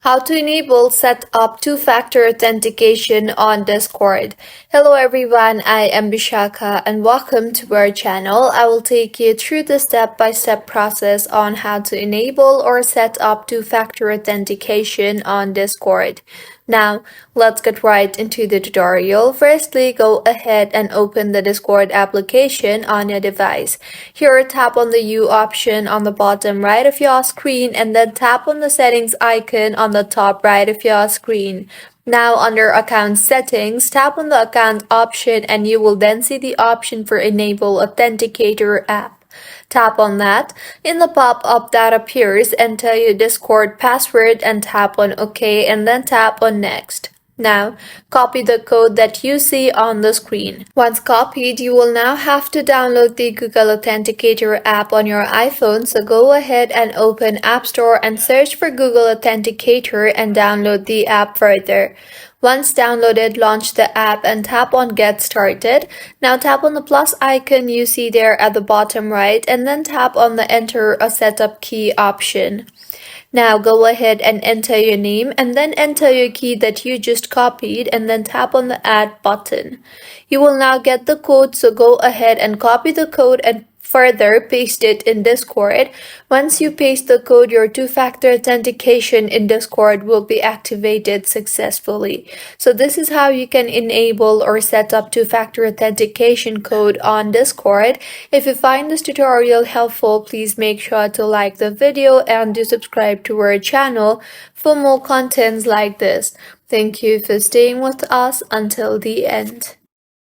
How to enable set up two-factor authentication on Discord. Hello everyone, I am Bishaka and welcome to our channel. I will take you through the step-by-step process on how to enable or set up two-factor authentication on Discord. Now, let's get right into the tutorial. Firstly, go ahead and open the Discord application on your device. Here, tap on the U option on the bottom right of your screen and then tap on the settings icon on the top right of your screen. Now, under Account Settings, tap on the Account option and you will then see the option for Enable Authenticator app. Tap on that. In the pop-up that appears, enter your Discord password and tap on OK and then tap on Next. Now, copy the code that you see on the screen. Once copied, you will now have to download the Google Authenticator app on your iPhone, so go ahead and open App Store and search for Google Authenticator and download the app further. Once downloaded, launch the app and tap on Get Started. Now tap on the plus icon you see there at the bottom right and then tap on the Enter a Setup Key option. Now go ahead and enter your name and then enter your key that you just copied and then tap on the Add button. You will now get the code, so go ahead and copy the code and further paste it in Discord. Once you paste the code, your two-factor authentication in Discord will be activated successfully. So this is how you can enable or set up two-factor authentication code on Discord. If you find this tutorial helpful, please make sure to like the video and to subscribe to our channel for more contents like this. Thank you for staying with us until the end.